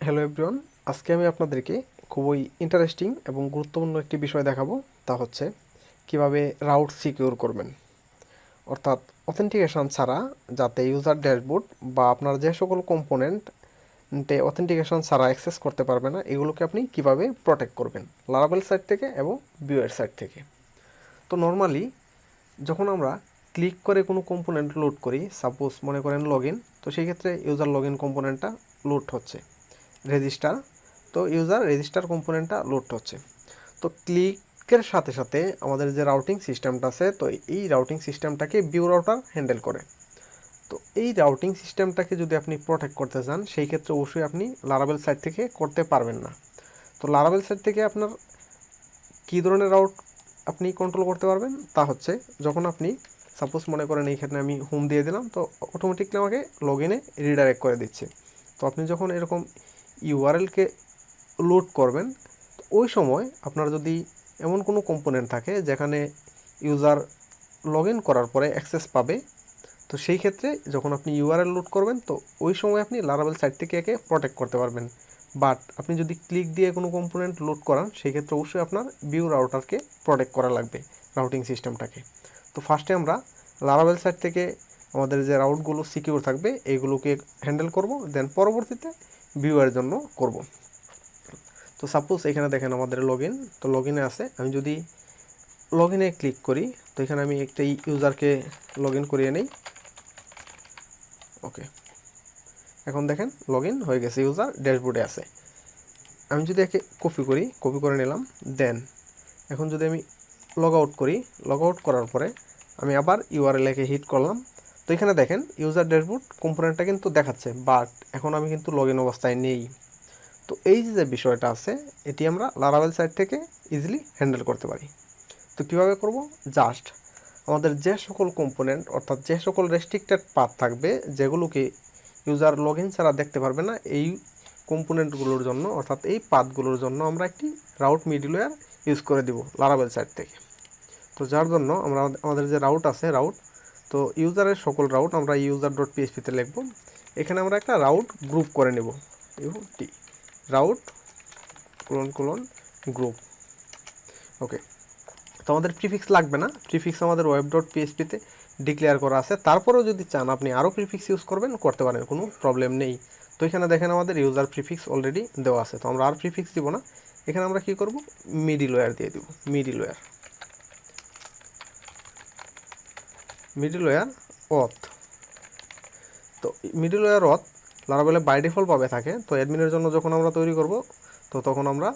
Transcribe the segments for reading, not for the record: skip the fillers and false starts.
Hello everyone, আজকে আমি আপনাদেরকে খুবই ইন্টারেস্টিং এবং গুরুত্বপূর্ণ একটি বিষয় দেখাবো। তা হচ্ছে কিভাবে রাউট সিকিউর করবেন, অর্থাৎ অথেন্টিকেশন ছাড়া যাতে ইউজার ড্যাশবোর্ড বা আপনার যে সকল কম্পোনেন্টে অথেন্টিকেশন ছাড়া অ্যাক্সেস করতে পারবে না, এগুলোকে আপনি কিভাবে প্রোটেক্ট করবেন লারাভেল সাইট থেকে এবং ভিউয়ের সাইট থেকে। তো নর্মালি যখন আমরা ক্লিক করে কোনো কম্পোনেন্ট লোড করি, সাপোজ মনে করেন লগইন, তো সেই ক্ষেত্রে ইউজার লগইন কম্পোনেন্টটা লোড হচ্ছে, রেজিস্টার, তো ইউজার রেজিস্টার কম্পোনেন্টটা লোড হচ্ছে। তো ক্লিকের সাথে সাথে আমাদের যে রাউটিং সিস্টেমটা আছে, তো এই রাউটিং সিস্টেমটাকে ভিউ রাউটার হ্যান্ডেল করে। তো এই রাউটিং সিস্টেমটাকে যদি আপনি প্রোটেক্ট করতে চান, সেই ক্ষেত্রে অবশ্যই আপনি লারাভেল সাইট থেকে করতে পারবেন না। তো লারাভেল সাইট থেকে আপনার কী ধরনের রাউট আপনি কন্ট্রোল করতে পারবেন, তা হচ্ছে যখন আপনি সাপোজ মনে করেন এইখানে আমি হোম দিয়ে দিলাম, তো অটোমেটিকলি আমাকে লগ ইনে রিডাইরেক্ট করে দিচ্ছে। তো আপনি যখন এরকম ইউআরএলকে লোড করবেন, ওই সময় আপনার যদি এমন কোনো কম্পোনেন্ট থাকে যেখানে ইউজার লগ ইন করার পরে অ্যাক্সেস পাবে, তো সেই ক্ষেত্রে যখন আপনি ইউআরএল লোড করবেন, তো ওই সময় আপনি লারাভেল সাইট থেকে একে প্রোটেক্ট করতে পারবেন। বাট আপনি যদি ক্লিক দিয়ে কোনো কম্পোনেন্ট লোড করান, সেই ক্ষেত্রে অবশ্যই আপনার ভিউ রাউটারকে প্রোটেক্ট করা লাগবে, রাউটিং সিস্টেমটাকে। তো ফার্স্টে আমরা লারাভেল সাইট থেকে আমাদের যে রাউটগুলো সিকিউর থাকবে এইগুলোকে হ্যান্ডেল করব, দেন পরবর্তীতে ভিউয়ের জন্য করব। তো সাপোজ এখানে দেখেন আমাদের লগ ইন, তো লগ ইনে আছে, আমি যদি লগ ইনে ক্লিক করি, তো এখানে আমি একটা ইউজারকে লগ ইন করিয়ে নেই। ওকে, এখন দেখেন লগ ইন হয়ে গেছে, ইউজার ড্যাশবোর্ডে আছে। আমি যদি একে কপি করে নিলাম, দেন এখন যদি আমি লগ আউট করি, লগ আউট করার পরে আমি আবার ইউআরএল একে হিট করলাম, তো এখানে দেখেন ইউজার ড্যাশবোর্ড কম্পোনেন্টটা কিন্তু দেখাচ্ছে, বাট এখন আমি কিন্তু লগ ইন অবস্থায় নেই। তো এই যে বিষয়টা আছে, এটি আমরা লারাভেল সাইট থেকে ইজিলি হ্যান্ডেল করতে পারি। তো কীভাবে করব, জাস্ট আমাদের যে সকল কম্পোনেন্ট অর্থাৎ যে সকল রেস্ট্রিক্টেড পাথ থাকবে, যেগুলোকে ইউজার লগ ইন ছাড়া দেখতে পারবে না, এই কম্পোনেন্টগুলোর জন্য অর্থাৎ এই পাথগুলোর জন্য আমরা একটি রাউট মিডলওয়্যার ইউজ করে দিব লারাভেল সাইট থেকে। তো যার জন্য আমরা আমাদের যে রাউট আছে, রাউট, তো ইউজারের সকল রাউট আমরা user.php-তে লিখব। এখানে আমরা একটা রাউট গ্রুপ করে নেব, ইউটি রাউট গ্রুপ। ওকে, তো আমাদের প্রিফিক্স লাগবে না, প্রিফিক্স আমাদের web.php-তে ডিক্লেয়ার করা আছে। তারপরেও যদি চান আপনি আরও প্রিফিক্স ইউজ করবেন, করতে পারেন, কোনো প্রবলেম নেই। তো এখানে দেখেন আমাদের ইউজার প্রিফিক্স অলরেডি দেওয়া আছে, তো আমরা আর প্রিফিক্স দিব না। এখানে আমরা কি করব, মিডলওয়্যার দিয়ে দিব, মিডলওয়্যার অথ। তো মিডলওয়্যার অথ লারাভেলে বাই ডিফল্ট ভাবে থাকে। তো অ্যাডমিনের জন্য যখন আমরা তৈরি করব, তো তখন আমরা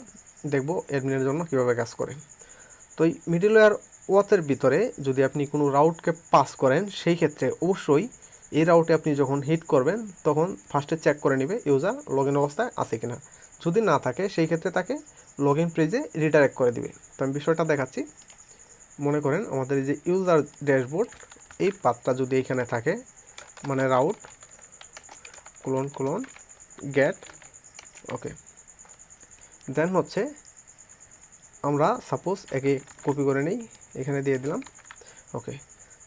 দেখব অ্যাডমিনের জন্য কীভাবে কাজ করে। তো এই মিডলওয়্যার ওয়াথের ভিতরে যদি আপনি কোনো রাউটকে পাস করেন, সেই ক্ষেত্রে অবশ্যই এই রাউটে আপনি যখন হিট করবেন, তখন ফার্স্টে চেক করে নেবে ইউজার লগ ইন অবস্থায় আছে কিনা। যদি না থাকে, সেই ক্ষেত্রে তাকে লগ ইন পেজে রিডাইরেক্ট করে দিবে। তো আমি বিষয়টা দেখাচ্ছি। মনে করেন আমাদের এই যে ইউজার ড্যাশবোর্ড, এই পাথটা যদি এখানে থাকে, মানে রাউট গেট, ওকে, দেন হচ্ছে আমরা সাপোজ একে কপি করে নেই, এখানে দিয়ে দিলাম। ওকে,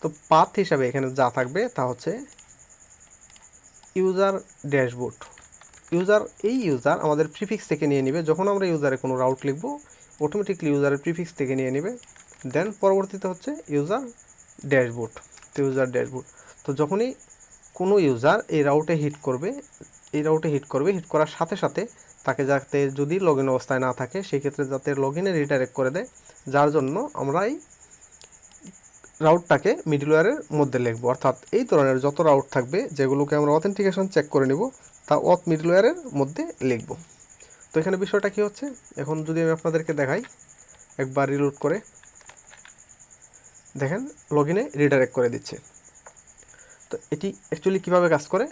তো পাথ হিসাবে এখানে যা থাকবে তা হচ্ছে ইউজার ড্যাশবোর্ড। এই ইউজার আমাদের প্রিফিক্স থেকে নিয়ে নেবে। যখন আমরা ইউজারে কোনো রাউট লিখব, অটোমেটিকলি ইউজারের প্রিফিক্স থেকে নিয়ে নেবে। দেন পরবর্তীতে হচ্ছে ইউজার ড্যাশবোর্ড। তো যখনই কোনো ইউজার এই রাউটে হিট করবে, হিট করার সাথে সাথে তাকে যাতে যদি লগ ইন অবস্থায় না থাকে, সেই ক্ষেত্রে যাতে লগ ইনে রিডাইরেক্ট করে দেয়, যার জন্য আমরা এই রাউটটাকে মিডলওয়্যারের মধ্যে লিখব। অর্থাৎ এই ধরনের যত রাউট থাকবে যেগুলোকে আমরা অথেন্টিকেশন চেক করে নিব, তা অথ মিডলওয়্যারের মধ্যে লিখব। তো এখানে বিষয়টা কি হচ্ছে, এখন যদি আমি আপনাদেরকে দেখাই, একবার রিলোড করে দেখেন লগ ইনে রিডাইরেক্ট করে দিচ্ছে। তো এটি অ্যাকচুয়ালি কীভাবে কাজ করে,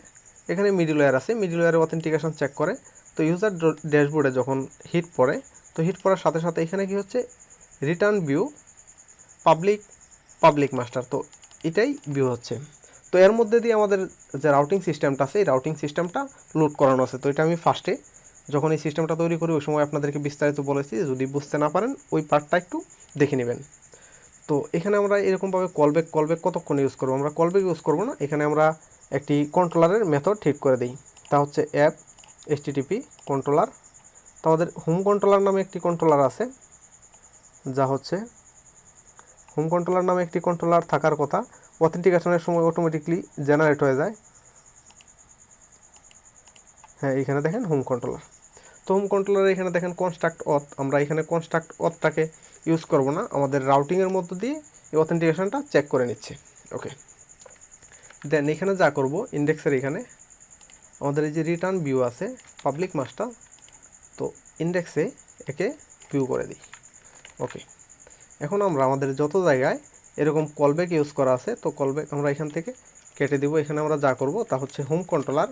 এখানে মিডলওয়্যার আছে, মিডলওয়্যারে অথেন্টিকেশন চেক করে। তো ইউজার ড্যাশবোর্ডে যখন হিট পড়ে, তো হিট পড়ার সাথে সাথে এখানে কি হচ্ছে, রিটার্ন ভিউ পাবলিক মাস্টার, তো এটাই ভিউ হচ্ছে। তো এর মধ্যে দিয়ে আমাদের যে রাউটিং সিস্টেমটা আছে, এই রাউটিং সিস্টেমটা লোড করানো আছে। তো এটা আমি ফার্স্টে যখন এই সিস্টেমটা তৈরি করি, ওই সময় আপনাদেরকে বিস্তারিত বলেছি, যদি বুঝতে না পারেন ওই পার্টটা একটু দেখে নেবেন। তো এখানে আমরা এরকমভাবে কলব্যাক কতক্ষণ ইউজ করবো, আমরা কলব্যাক ইউজ করবো না, এখানে আমরা একটি কন্ট্রোলারের মেথড ঠিক করে দিই। তা হচ্ছে অ্যাপ HTTP কন্ট্রোলার। তো আমাদের হোম কন্ট্রোলার নামে একটি কন্ট্রোলার আছে, যা হচ্ছে হোম কন্ট্রোলার নামে একটি কন্ট্রোলার থাকার কথা, অথেন্টিকেশনের সময় অটোমেটিকলি জেনারেট হয়ে যায়। হ্যাঁ, এইখানে দেখেন হোম কন্ট্রোলার। তো হোম কন্ট্রোলারে এখানে দেখেন কনস্ট্রাক্ট অথ, আমরা এখানে কনস্ট্রাক্ট অথটাকে ইউজ করব না, আমাদের রাউটিংয়ের মধ্য দিয়ে এই অথেন্টিকেশনটা চেক করে নিচ্ছে। ওকে, দেন এখানে যা করব, ইন্ডেক্সের এখানে আমাদের এই যে রিটার্ন ভিউ আছে পাবলিক মাস্টার, তো ইন্ডেক্সে একে ভিউ করে দিই। ওকে, এখন আমরা আমাদের যত জায়গায় এরকম কলব্যাক ইউজ করা আছে, তো কলব্যাক আমরা এখান থেকে কেটে দিব। এখানে আমরা যা করব তা হচ্ছে হোম কন্ট্রোলার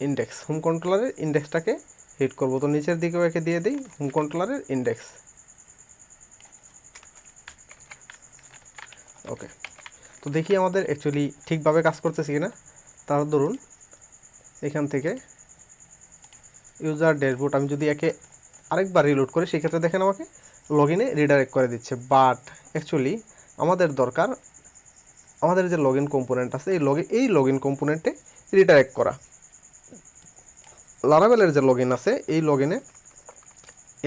ইন্ডেক্স, হোম কন্ট্রোলারের ইন্ডেক্সটাকে হিট করব। তো নিচের দিকেও একে দিয়ে দিই হোম কন্ট্রোলারের ইন্ডেক্স। ওকে, তো দেখি আমাদের অ্যাকচুয়ালি ঠিকভাবে কাজ করতেছি কিনা। তার ধরুন এখান থেকে ইউজার ড্যাশবোর্ড আমি যদি একে আরেকবার রিলোড করি, সেক্ষেত্রে দেখেন আমাকে লগইনে রিডাইরেক্ট করে দিচ্ছে। বাট অ্যাকচুয়ালি আমাদের দরকার আমাদের যে লগইন কম্পোনেন্ট আছে এই লগইন কম্পোনেন্টে রিডাইরেক্ট করা। লারাভেলের যে লগইন আছে এই লগইনে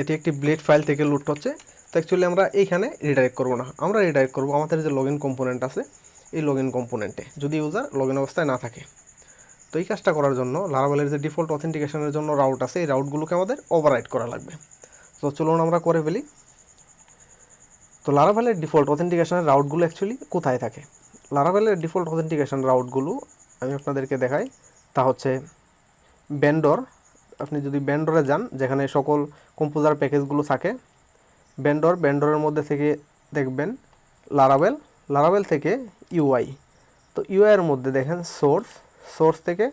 এটি একটি ব্লেড ফাইল থেকে লুট হচ্ছে। তো অ্যাকচুয়ালি আমরা এইখানে রিডাইরেক্ট করব না, আমরা রিডাইরেক্ট করব আমাদের যে লগইন কম্পোনেন্ট আছে এই লগইন কম্পোনেন্টে, যদি ইউজার লগইন অবস্থায় না থাকে। তো এই কাজটা করার জন্য লারাভেলের যে ডিফল্ট অথেন্টিকেশনের জন্য রাউট আছে, এই রাউটগুলোকে আমাদের ওভাররাইট করা লাগবে। তো চলুন আমরা করে ফেলি। তো লারাভেলের ডিফল্ট অথেন্টিকেশনের রাউটগুলো অ্যাকচুয়ালি কোথায় থাকে? লারাভেলের ডিফল্ট অথেন্টিকেশন রাউটগুলো আমি আপনাদেরকে দেখাই। তা হচ্ছে ভেন্ডর, আপনি যদি ভেন্ডরে যান যেখানে সকল কম্পোজার প্যাকেজগুলো থাকে, ভেন্ডরের মধ্যে থেকে দেখবেন লারাভেল থেকে ইউআই। তো ইউআইয়ের মধ্যে দেখেন সোর্স থেকে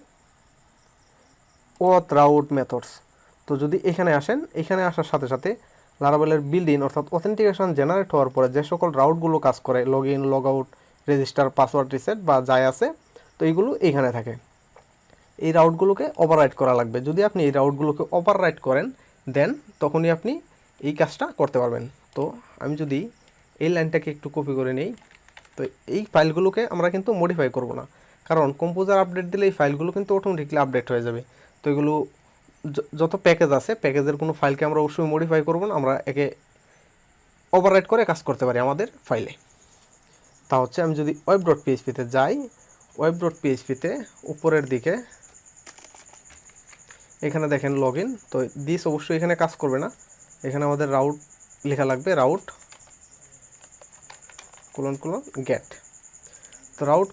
অথ রাউট মেথডস। তো যদি এখানে আসেন, এখানে আসার সাথে সাথে লারাভেলের বিল্ড ইন অর্থাৎ অথেন্টিকেশন জেনারেট হওয়ার পরে যে সকল রাউটগুলো কাজ করে, log in, log out, register, password reset বা যাই আছে, তো এইগুলো এইখানে থাকে। এই রাউটগুলোকে ওভাররাইট করা লাগবে। যদি আপনি এই রাউটগুলোকে ওভাররাইট করেন দেন তখনই আপনি এই কাজটা করতে পারবেন। তো আমি যদি এই লাইনটাকে একটু কপি করে নেই, তো এই ফাইলগুলোকে আমরা কিন্তু মডিফাই করব না, কারণ কম্পোজার আপডেট দিলে এই ফাইলগুলো কিন্তু অটোমেটিকলি আপডেট হয়ে যাবে। তো এগুলো যত প্যাকেজ আছে, প্যাকেজের কোনো ফাইলকে আমরা অবশ্যই মডিফাই করব না, আমরা একে ওভাররাইট করে কাজ করতে পারি আমাদের ফাইলে। তা হচ্ছে আমি যদি web.php-তে যাই, web.php-তে উপরের দিকে এখানে দেখেন লগইন, তো দিস অবশ্যই এখানে কাজ করবে না, এখানে আমাদের রাউট লেখা লাগবে, রাউট : গেট। তো রাউট :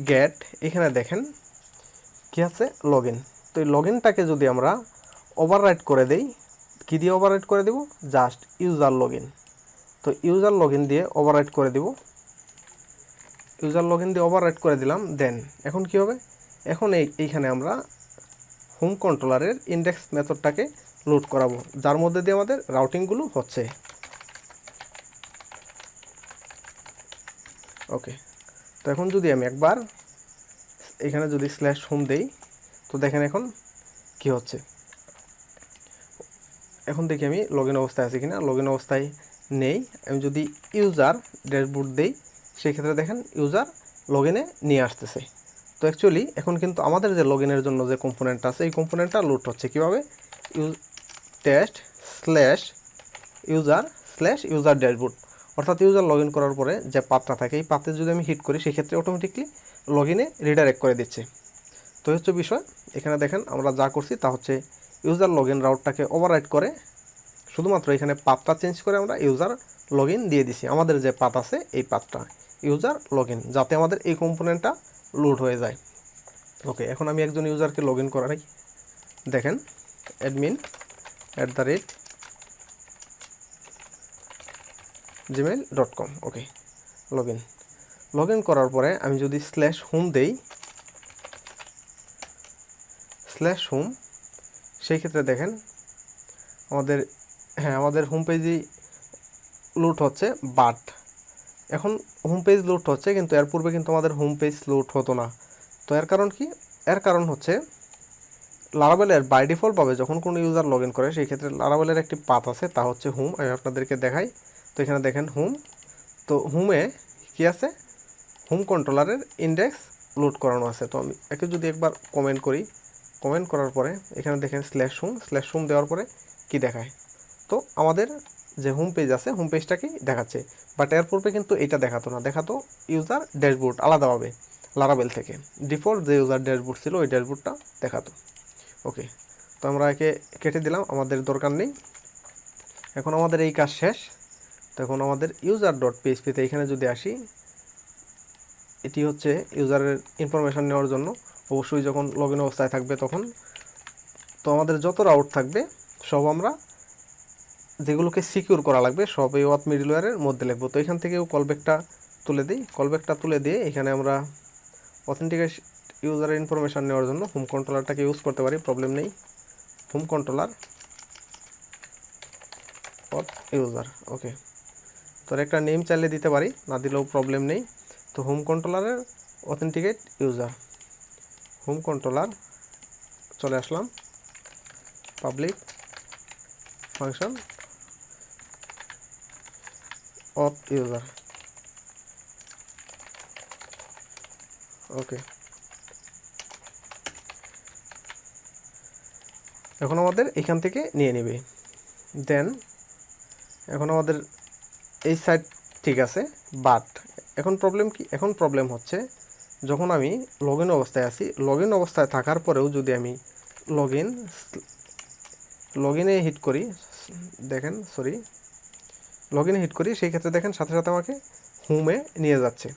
গেট, এখানে দেখেন কি আছে, লগইন। তো এই লগইনটাকে যদি আমরা ওভাররাইট করে দেই, কি দিয়ে ওভাররাইট করে দেব, জাস্ট ইউজার লগইন। তো ইউজার লগইন দিয়ে ওভাররাইট করে দেব, ইউজার লগইন দিয়ে ওভাররাইট করে দিলাম। দেন এখন কি হবে, এখন এইখানে আমরা হোম কন্ট্রোলারের ইন্ডেক্স মেথডটাকে লোড করাবো, যার মধ্যে দিয়ে আমাদের রাউটিংগুলো হচ্ছে। ওকে, তো এখন যদি আমি একবার এখানে যদি /হোম দেই, তো দেখেন এখন কি হচ্ছে। এখন দেখি আমি লগইন অবস্থায় আছি কিনা, লগইন অবস্থায় নেই। আমি যদি ইউজার ড্যাশবোর্ড দেই, সেক্ষেত্রে দেখেন ইউজার লগইনে নিয়ে আসতেছে। তো অ্যাকচুয়ালি এখন কিন্তু আমাদের যে লগইনের জন্য যে কম্পোনেন্টটা আছে, এই কম্পোনেন্টটা লোড হচ্ছে কীভাবে, টেস্ট/ইউজার ড্যাশবোর্ড, অর্থাৎ ইউজার লগইন করার পরে যে পাথটা থাকে, এই পাথে যদি আমি হিট করি, সেক্ষেত্রে অটোমেটিকলি লগইনে রিডাইরেক্ট করে দিচ্ছে। তো হচ্ছে বিষয়, এখানে দেখেন আমরা যা করছি তা হচ্ছে ইউজার লগইন রাউটটাকে ওভাররাইট করে শুধুমাত্র এখানে পাথটা চেঞ্জ করে আমরা ইউজার লগইন দিয়ে দিছি। আমাদের যে পাথ আছে এই পাথটা ইউজার লগইন, যাতে আমাদের এই কম্পোনেন্টটা লোড হয়ে যায়। ওকে, এখন আমি একজন ইউজারকে লগইন করাই, দেখেন admin@gmail.com। ওকে, লগইন করার পরে আমি যদি /হোম দেই, /হোম, সেই ক্ষেত্রে দেখেন আমাদের হোম পেজই লুট হচ্ছে। বাট এখন হোম পেজ লুট হচ্ছে, কিন্তু এর পূর্বে কিন্তু আমাদের হোম পেজ লুট হতো না। তো এর কারণ কি, এর কারণ হচ্ছে লারাভেলের বাই ডিফল্টভাবে যখন কোনো ইউজার লগইন করে, সেই ক্ষেত্রে লারাভেলের একটি পাথ আছে, তা হচ্ছে হোম। আমি আপনাদেরকে দেখাই। তো এখানে দেখেন হোম, তো হোমে কি আছে, হোম কন্ট্রোলারের ইন্ডেক্স লোড করানো আছে। তো আমি একে যদি একবার কমেন্ট করি, কমেন্ট করার পরে এখানে দেখেন স্ল্যাশ হোম দেওয়ার পরে কি দেখায়, তো আমাদের যে হোম পেজ আছে হোম পেজটাকেই দেখাচ্ছে। বাট এর পূর্বে কিন্তু এটা দেখাতো না, দেখাতো ইউজার ড্যাশবোর্ড আলাদাভাবে লারাবেল থেকে। ডিফল্ট যে ইউজার ড্যাশবোর্ড ছিল ওই ড্যাশবোর্ডটা দেখাতো। ওকে, তো আমরা একে কেটে দিলাম, আমাদের দরকার নেই। এখন আমাদের এই কাজ শেষ। তো এখন আমাদের ইউজার ডট পিএইচপিতে এখানে যদি আসি, এটি হচ্ছে ইউজারের ইনফরমেশান নেওয়ার জন্য, অবশ্যই যখন লগ ইন অবস্থায় থাকবে তখন। তো আমাদের যত রাউট থাকবে সব আমরা যেগুলোকে সিকিউর করা লাগবে সব এই অথ মিডলওয়্যারের মধ্যে লিখবো। তো এখান থেকেও কলব্যাকটা তুলে দিই, কলব্যাকটা তুলে দিয়ে এখানে আমরা অথেন্টিকেশন ইউজারের ইনফরমেশান নেওয়ার জন্য হোম কন্ট্রোলারটাকে ইউজ করতে পারি, প্রবলেম নেই। হোম কন্ট্রোলার অথ ইউজার, ওকে। তো একটা নেম চাইলে দিতে পারি, না দিলেও প্রবলেম নেই। তো হোম কন্ট্রোলারের অথেন্টিকেট ইউজার, হোম কন্ট্রোলার চলে আসলাম, public function auth user, okay. এখন আমাদের এখান থেকে নিয়ে নেবে। দেন এখন আমাদের এই সাইড ঠিক আছে, বাট এখন প্রবলেম কি? এখন প্রবলেম হচ্ছে যখন আমি লগ ইন অবস্থায় আছি, লগ ইন অবস্থায় থাকার পরেও যদি আমি লগ ইনে হিট করি, দেখেন লগ ইনে হিট করি, সেই ক্ষেত্রে দেখেন সাথে সাথে আমাকে হোমে নিয়ে যাচ্ছে,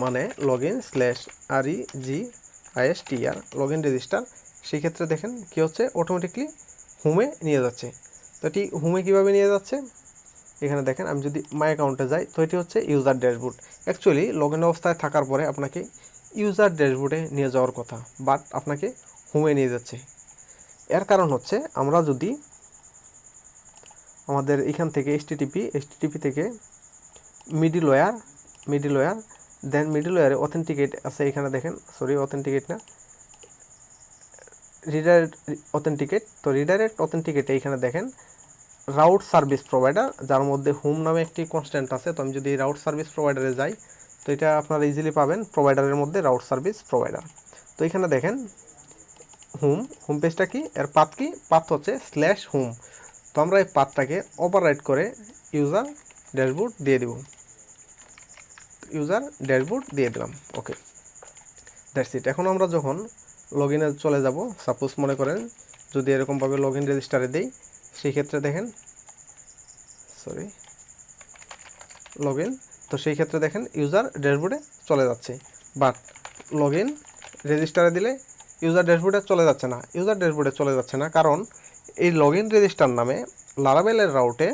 মানে log in /registr log in register. সেই ক্ষেত্রে দেখেন কি হচ্ছে, অটোমেটিকলি হোমে নিয়ে যাচ্ছে। তো এটি হোমে কীভাবে নিয়ে যাচ্ছে, এখানে দেখেন আমি যদি মাই অ্যাকাউন্টে যাই, তো এটি হচ্ছে user dashboard. Actually log in অবস্থায় থাকার পরে আপনাকে ইউজার ড্যাশবোর্ডে নিয়ে যাওয়ার কথা, বাট আপনাকে হোমে নিয়ে যাচ্ছে। এর কারণ হচ্ছে আমরা যদি আমাদের এখান থেকে এইচটিটিপি থেকে মিডলওয়্যার দেন মিডলওয়্যারে অথেন্টিকেট আছে, এখানে দেখেন, অথেন্টিকেট না, রিডাইরেক্ট অথেন্টিকেট। তো রিডাইরেক্ট অথেন্টিকেটে এখানে দেখেন রাউট সার্ভিস প্রোভাইডার, যার মধ্যে হোম নামে একটি কনস্ট্যান্ট আছে। তো আমি যদি রাউট সার্ভিস প্রোভাইডারে যাই, তো এটা আপনারা ইজিলি পাবেন প্রোভাইডারের মধ্যে রাউট সার্ভিস প্রোভাইডার। তো এখানে দেখেন হোম পেজটা কি, এর পাথ কি, পাথ হচ্ছে /হোম। তো আমরা এই পাথটাকে ওভাররাইট করে ইউজার ড্যাশবোর্ড দিয়ে দেব, দিলাম, ওকে, দ্যাটস ইট। এখন আমরা যখন লগ ইনে চলে যাব, সাপোজ মনে করেন যদি এরকমভাবে লগ ইন রেজিস্টারে দেই, সেই ক্ষেত্রে দেখেন লগ ইন, তো সেই ক্ষেত্রে দেখেন ইউজার ড্যাশবোর্ডে চলে যাচ্ছে। বাট লগ ইন রেজিস্টারে দিলে ইউজার ড্যাশবোর্ডে চলে যাচ্ছে না, কারণ এই লগ ইন রেজিস্টার নামে লারাবেলের রাউটে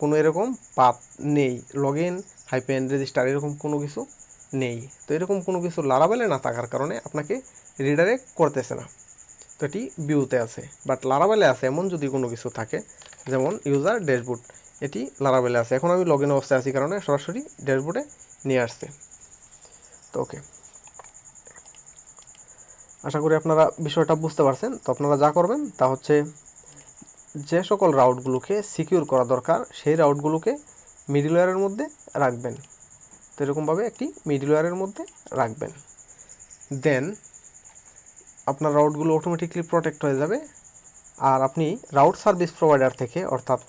কোনো এরকম পাথ নেই, লগ ইন -রেজিস্টার এরকম কোনো কিছু নেই। তো এরকম কোনো কিছু লারাবেলে না থাকার কারণে আপনাকে রিডাইরেক্ট করতেছে না। তো এটি ভিউতে আছে, বাট লারাবেলে আছে এমন যদি কোনো কিছু থাকে, যেমন ইউজার ড্যাশবোর্ড, এটি লারাবেলে আছে। এখন আমি লগ ইন অবস্থায় আছি কারণে সরাসরি ড্যাশবোর্ডে নিয়ে আসছে। তো ওকে, আশা করি আপনারা বিষয়টা বুঝতে পারছেন। তো আপনারা যা করবেন তা হচ্ছে যে সকল রাউটগুলোকে সিকিউর করা দরকার সেই রাউটগুলোকে মিডলওয়্যারের মধ্যে রাখবেন। তো এরকমভাবে একটি মিডলওয়্যারের মধ্যে রাখবেন, দেন আপনার রাউটগুলো অটোমেটিকলি প্রোটেক্ট হয়ে যাবে। আর আপনি রাউট সার্ভিস প্রোভাইডার থেকে, অর্থাৎ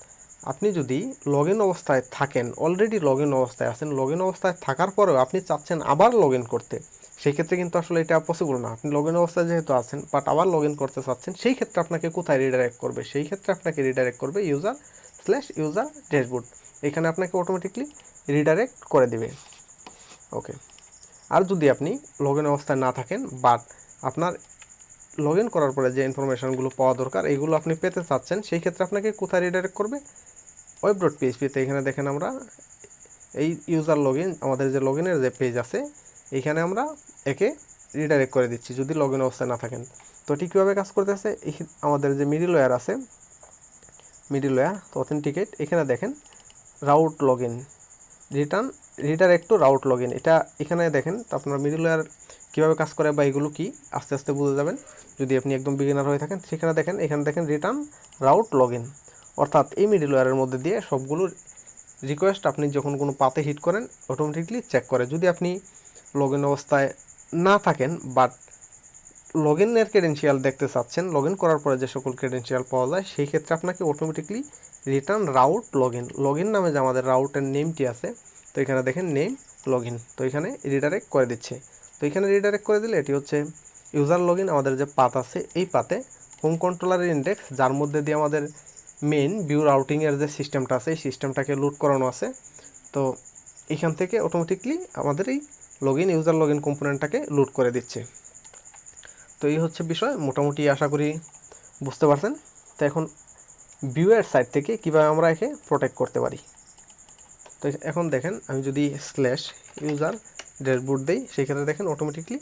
আপনি যদি লগ ইন অবস্থায় থাকেন, অলরেডি লগ ইন অবস্থায় আছেন, লগ ইন অবস্থায় থাকার পরেও আপনি চাচ্ছেন আবার লগ ইন করতে, সেই ক্ষেত্রে কিন্তু আসলে এটা পসিবল না। আপনি লগ ইন অবস্থায় যেহেতু আছেন বাট আবার লগ ইন করতে চাচ্ছেন, সেই ক্ষেত্রে আপনাকে কোথায় রিডাইরেক্ট করবে? সেই ক্ষেত্রে আপনাকে রিডাইরেক্ট করবে ইউজার ড্যাশবোর্ড। এখানে আপনাকে অটোমেটিকলি রিডাইরেক্ট করে দেবে, ওকে। আর যদি আপনি লগ ইন অবস্থায় না থাকেন বাট আপনার লগ ইন করার পরে যে ইনফরমেশানগুলো পাওয়া দরকার এইগুলো আপনি পেতে চাচ্ছেন, সেই ক্ষেত্রে আপনাকে কোথায় রিডাইরেক্ট করবে? web.php-তে। এখানে দেখেন আমরা এই ইউজার লগ ইন, আমাদের যে লগ ইনের যে পেজ আছে, এইখানে আমরা একে রিডাইরেক্ট করে দিচ্ছি যদি লগ ইন অবস্থায় না থাকেন। তো এটি কীভাবে কাজ করতেছে, আমাদের যে মিডলওয়্যার আছে, তো অথেন্টিকেট, এখানে দেখেন route log in redirect to route log in, এটা এখানে দেখেন। তো আপনার মিডলওয়্যার কীভাবে কাজ করে বা এগুলো কি আস্তে আস্তে বুঝে যাবেন যদি আপনি একদম বিগিনার হয়ে থাকেন। সেখানে দেখেন, এখানে দেখেন রিটার্ন রাউট লগ ইন, অর্থাৎ এই মিডলওয়্যারের মধ্যে দিয়ে সবগুলো রিকোয়েস্ট আপনি যখন কোনো পাতে হিট করেন অটোমেটিকলি চেক করে। যদি আপনি লগ ইন অবস্থায় না থাকেন বাট লগইনের ক্রেডেনশিয়াল দেখতে চাচ্ছেন, লগইন করার পরে যে সকল ক্রেডেনশিয়াল পাওয়া যায় সেই ক্ষেত্রে আপনাকে অটোমেটিকলি রিটার্ন রাউট লগইন নামে যে আমাদের রাউটের নেমটি আছে, তো এখানে দেখেন নেম লগইন, তো এখানে রিডাইরেক্ট করে দিচ্ছে। তো এখানে রিডাইরেক্ট করে দিলে এটি হচ্ছে ইউজার লগইন, আমাদের যে পাথ আছে এই পাথে হোম কন্ট্রোলারের ইন্ডেক্স, যার মধ্যে দিয়ে আমাদের মেইন ভিউ রাউটিংয়ের যে সিস্টেমটা আছে এই সিস্টেমটাকে লোড করানো আছে। তো এখান থেকে অটোমেটিকলি আমাদের এই ইউজার লগইন কম্পোনেন্টটাকে লোড করে দিচ্ছে। তো এই হচ্ছে বিষয়, মোটামুটি আশা করি বুঝতে পারছেন। তো এখন ভিউয়ের সাইড থেকে কীভাবে আমরা একে প্রোটেক্ট করতে পারি। তো এখন দেখেন আমি যদি স্ল্যাশ ইউজার ড্যাশবোর্ড দিই, সেই ক্ষেত্রে দেখেন অটোমেটিকলি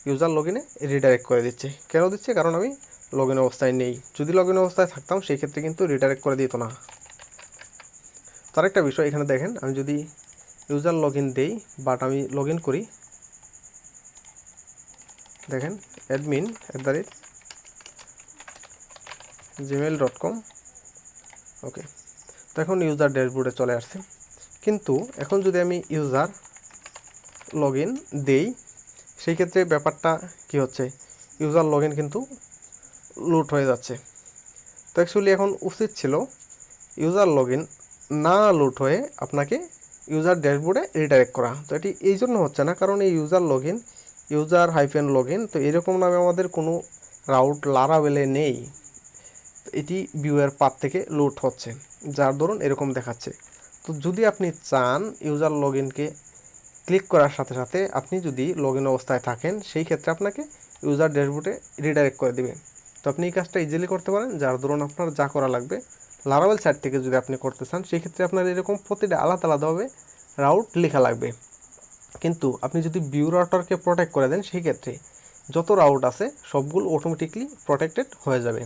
ইউজার লগইনে রিডাইরেক্ট করে দিচ্ছে। কেন দিচ্ছে? কারণ আমি লগইন অবস্থায় নেই। যদি লগইন অবস্থায় থাকতাম সেই ক্ষেত্রে কিন্তু রিডাইরেক্ট করে দিত না। তার একটা বিষয় এখানে দেখেন, আমি যদি ইউজার লগইন দেই বাট আমি লগইন করি, দেখেন admin@gmail.com, ওকে। তো এখন ইউজার ড্যাশবোর্ডে চলে আসছে। কিন্তু এখন যদি আমি ইউজার লগইন দেই সেই ক্ষেত্রে ব্যাপারটা কি হচ্ছে, ইউজার লগইন কিন্তু লুট হয়ে যাচ্ছে। তো অ্যাকচুয়ালি এখন উচিত ছিল ইউজার লগইন না লুট হয়ে আপনাকে ইউজার ড্যাশবোর্ডে রিডাইরেক্ট করা। তো এটি এই জন্য হচ্ছে না কারণ এই ইউজার-লগইন তো এরকম নামে আমাদের কোনো রাউট লারাভেলে নেই। এটি ভিউয়ের পাথ থেকে লুট হচ্ছে, যার দরুন এরকম দেখাচ্ছে। তো যদি আপনি চান ইউজার লগইনকে ক্লিক করার সাথে সাথে আপনি যদি লগইন অবস্থায় থাকেন সেই ক্ষেত্রে আপনাকে ইউজার ড্যাশবোর্ডে রিডাইরেক্ট করে দেবে। তো আপনি এই কাজটা ইজিলি করতে পারেন, যার দরুন আপনার যা করা লাগবে লারাভেল সাইট থেকে যদি আপনি করতে চান সেই ক্ষেত্রে আপনার এরকম প্রতিটা আলাদা আলাদাভাবে রাউট লেখা লাগবে। কিন্তু আপনি যদি ভিউ রাউটারকে প্রোটেক্ট করে দেন সেই ক্ষেত্রে যত রাউট আছে সবগুলো অটোমেটিকলি প্রোটেক্টেড হয়ে যাবে।